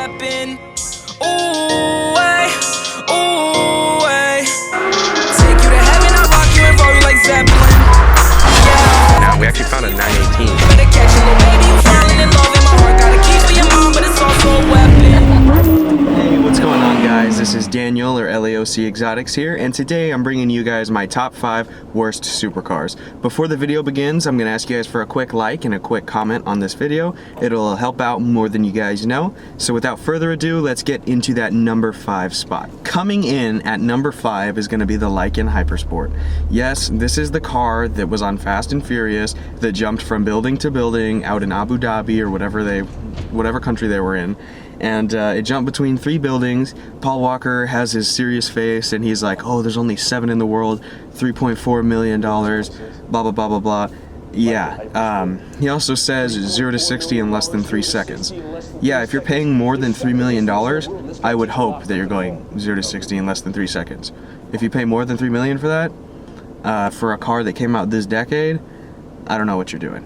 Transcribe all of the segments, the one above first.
weapon. Ooh, ay, ooh, ay. Take you to heaven, I'll rock you and roll you like Zeppelin. Yeah. Now we actually found a 918. Better catch a little baby, you falling in love, and my heart got a key for your mom, but it's also a weapon. Hey, what's going on, guys? This is Daniel, or LAOC Exotics here, and today I'm bringing you guys my top 5 worst supercars. Before the video begins, I'm going to ask you guys for a quick like and a quick comment on this video. It'll help out more than you guys know. So without further ado, let's get into that number 5 spot. Coming in at number 5 is going to be the Lykan Hypersport. Yes, this is the car that was on Fast and Furious that jumped from building to building out in Abu Dhabi or whatever country they were in. And it jumped between 3 buildings. Paul Walker has his serious face and he's like, oh, there's only 7 in the world, $3.4 million, blah, blah, blah, blah, blah. Yeah, he also says 0 to 60 in less than 3 seconds. Yeah, if you're paying more than $3 million, I would hope that you're going 0 to 60 in less than 3 seconds. If you pay more than $3 million for that, for a car that came out this decade, I don't know what you're doing.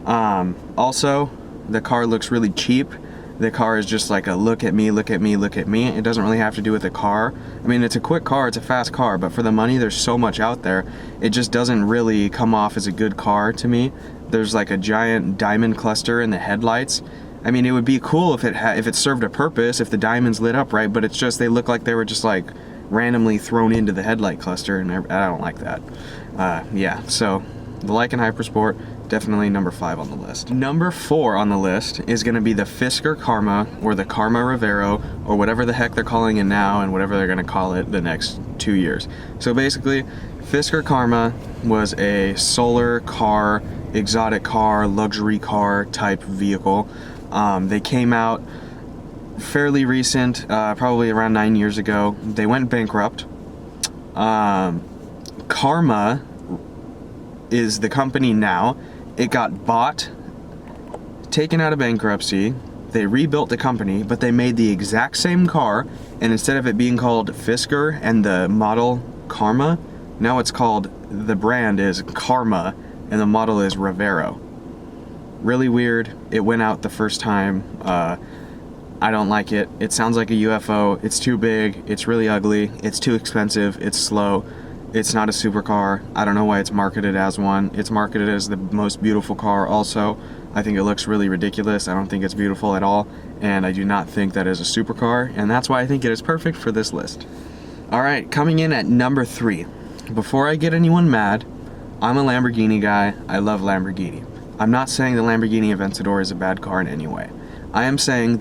Also, the car looks really cheap. The car is just like a look at me, look at me, look at me. It doesn't really have to do with the car. I mean, it's a quick car, it's a fast car, but for the money, there's so much out there. It just doesn't really come off as a good car to me. There's like a giant diamond cluster in the headlights. I mean, it would be cool if it served a purpose, if the diamonds lit up right, but it's just, they look like they were just like randomly thrown into the headlight cluster, and I don't like that. Yeah, so the Lykan Hypersport, definitely number 5 on the list. Number 4 on the list is going to be the Fisker Karma, or the Karma Revero, or whatever the heck they're calling it now, and whatever they're going to call it the next 2 years. So basically, Fisker Karma was a solar car, exotic car, luxury car type vehicle. They came out fairly recent, probably around 9 years ago. They went bankrupt. Karma is the company now. It got bought, taken out of bankruptcy, they rebuilt the company, but they made the exact same car, and instead of it being called Fisker and the model Karma, now it's called, the brand is Karma, and the model is Rivero. Really weird. It went out the first time. I don't like it. It sounds like a UFO. It's too big. It's really ugly. It's too expensive. It's slow. It's not a supercar. I don't know why it's marketed as one. It's marketed as the most beautiful car also. I think it looks really ridiculous. I don't think it's beautiful at all. And I do not think that is a supercar. And that's why I think it is perfect for this list. Alright, coming in at number 3. Before I get anyone mad, I'm a Lamborghini guy. I love Lamborghini. I'm not saying the Lamborghini Aventador is a bad car in any way. I am saying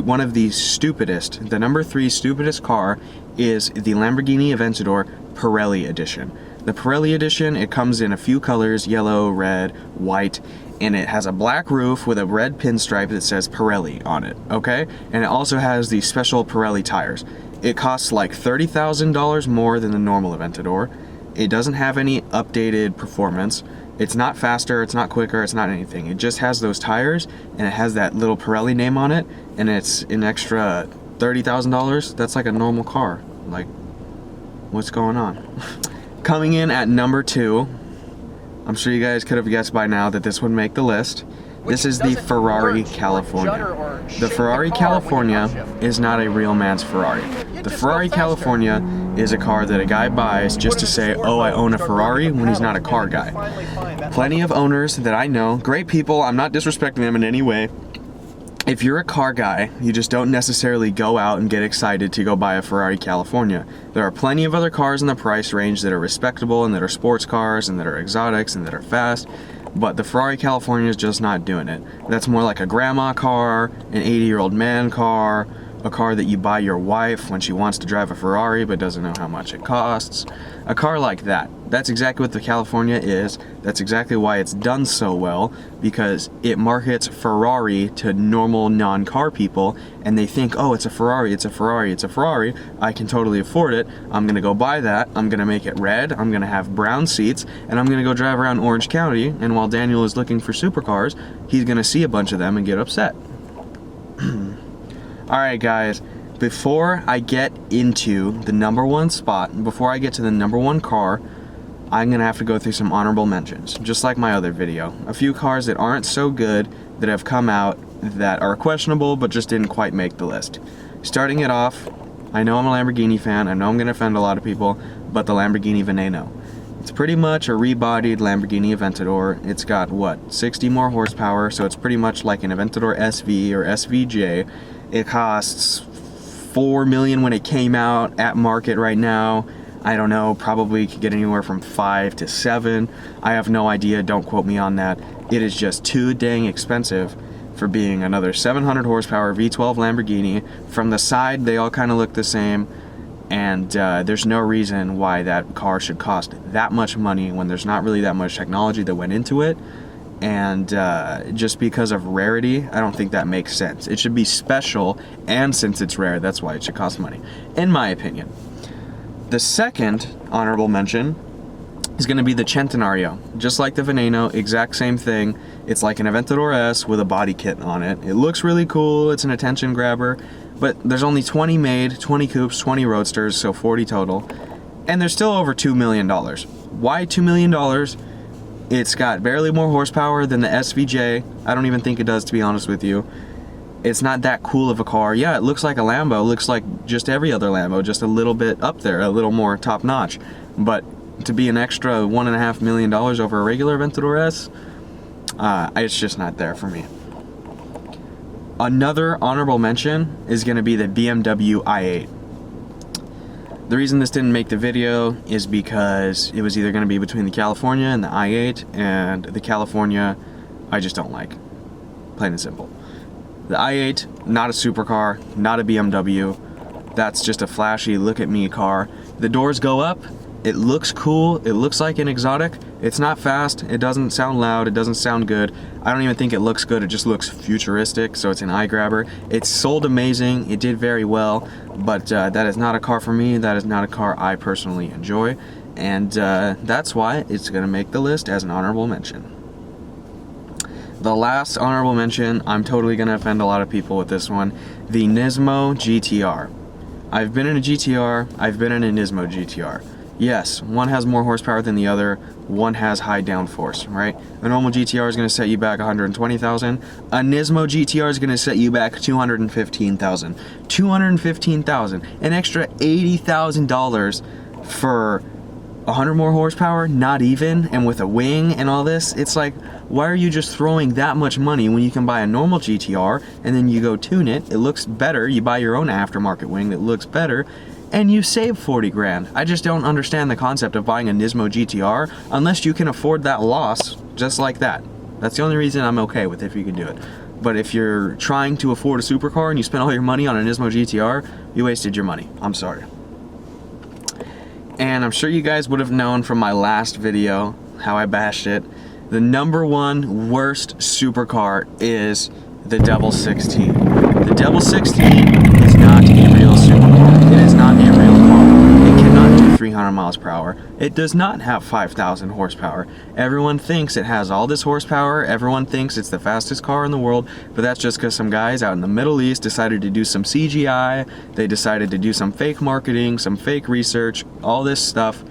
one of the stupidest, the number 3 stupidest car is the Lamborghini Aventador Pirelli Edition. The Pirelli Edition, it comes in a few colors, yellow, red, white, and it has a black roof with a red pinstripe that says Pirelli on it, okay? And it also has the special Pirelli tires. It costs like $30,000 more than the normal Aventador. It doesn't have any updated performance. It's not faster, it's not quicker, it's not anything. It just has those tires, and it has that little Pirelli name on it, and it's an extra $30,000. That's like a normal car. Like, what's going on? Coming in at number 2, I'm sure you guys could have guessed by now that this would make the list. This is the Ferrari California. The Ferrari California is not a real man's Ferrari. The Ferrari California is a car that a guy buys just to say, oh, I own a Ferrari, when he's not a car guy. Plenty of owners that I know, great people, I'm not disrespecting them in any way. If you're a car guy, you just don't necessarily go out and get excited to go buy a Ferrari California. There are plenty of other cars in the price range that are respectable and that are sports cars and that are exotics and that are fast, but the Ferrari California is just not doing it. That's more like a grandma car, an 80-year-old man car, a car that you buy your wife when she wants to drive a Ferrari but doesn't know how much it costs. A car like that. That's exactly what the California is. That's exactly why it's done so well, because it markets Ferrari to normal non-car people, and they think, oh, it's a Ferrari, it's a Ferrari, it's a Ferrari, I can totally afford it, I'm gonna go buy that, I'm gonna make it red, I'm gonna have brown seats, and I'm gonna go drive around Orange County, and while Daniel is looking for supercars, he's gonna see a bunch of them and get upset. Alright guys, before I get into the number 1 spot, before I get to the number 1 car, I'm gonna have to go through some honorable mentions, just like my other video. A few cars that aren't so good, that have come out, that are questionable but just didn't quite make the list. Starting it off, I know I'm a Lamborghini fan, I know I'm gonna offend a lot of people, but the Lamborghini Veneno. It's pretty much a rebodied Lamborghini Aventador. It's got, what, 60 more horsepower, so it's pretty much like an Aventador SV or SVJ. It costs $4 million when it came out. At market right now, I don't know, probably could get anywhere from 5 to 7. I have no idea, don't quote me on that. It is just too dang expensive for being another 700 horsepower V12 Lamborghini. From the side, they all kind of look the same. And there's no reason why that car should cost that much money when there's not really that much technology that went into it. And just because of rarity, I don't think that makes sense. It should be special, and since it's rare, that's why it should cost money, in my opinion. The second honorable mention is going to be the Centenario. Just like the Veneno, exact same thing. It's like an Aventador S with a body kit on it. It looks really cool, it's an attention grabber. But there's only 20 made, 20 coupes, 20 roadsters, so 40 total. And they're still over $2 million. Why $2 million? It's got barely more horsepower than the SVJ. I don't even think it does, to be honest with you. It's not that cool of a car. Yeah, it looks like a Lambo. It looks like just every other Lambo, just a little bit up there, a little more top notch. But to be an extra $1.5 million over a regular Aventador S, it's just not there for me. Another honorable mention is going to be the BMW i8. The reason this didn't make the video is because it was either going to be between the California and the i8, and the California I just don't like. Plain and simple. The i8, not a supercar, not a BMW. That's just a flashy look-at-me car. The doors go up. It looks cool, it looks like an exotic. It's not fast, it doesn't sound loud, it doesn't sound good. I don't even think it looks good, it just looks futuristic, so it's an eye grabber. It sold amazing, it did very well, but that is not a car for me, that is not a car I personally enjoy, and that's why it's gonna make the list as an honorable mention. The last honorable mention, I'm totally gonna offend a lot of people with this one, the Nismo GTR. I've been in a GTR, I've been in a Nismo GTR. Yes, one has more horsepower than the other, one has high downforce, right? A normal GTR is going to set you back 120,000. A Nismo GTR is going to set you back 215,000. 215,000, an extra $80,000 for 100 more horsepower, not even, and with a wing and all this. It's like, why are you just throwing that much money when you can buy a normal GTR and then you go tune it, it looks better, you buy your own aftermarket wing that looks better, and you save 40 grand. I just don't understand the concept of buying a Nismo GTR unless you can afford that loss just like that. That's the only reason I'm okay with if you can do it. But if you're trying to afford a supercar and you spend all your money on a Nismo GTR, you wasted your money. I'm sorry. And I'm sure you guys would have known from my last video how I bashed it. The #1 worst supercar is the Devel 16. The Devel 16 is not a real supercar. It is not a real car. It cannot do 300 miles per hour. It does not have 5,000 horsepower. Everyone thinks it has all this horsepower. Everyone thinks it's the fastest car in the world, but that's just because some guys out in the Middle East decided to do some CGI. They decided to do some fake marketing, some fake research, all this stuff,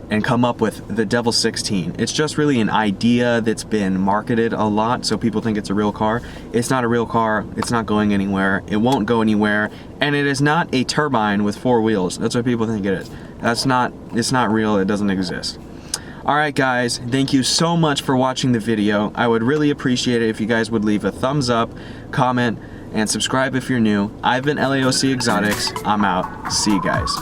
and come up with the Devel 16. It's just really an idea that's been marketed a lot, so people think it's a real car. It's not a real car, it's not going anywhere, it won't go anywhere, and it is not a turbine with 4 wheels. That's what people think it is. It's not real, it doesn't exist. Alright guys, thank you so much for watching the video. I would really appreciate it if you guys would leave a thumbs up, comment, and subscribe if you're new. I've been LAOC Exotics, I'm out. See you guys.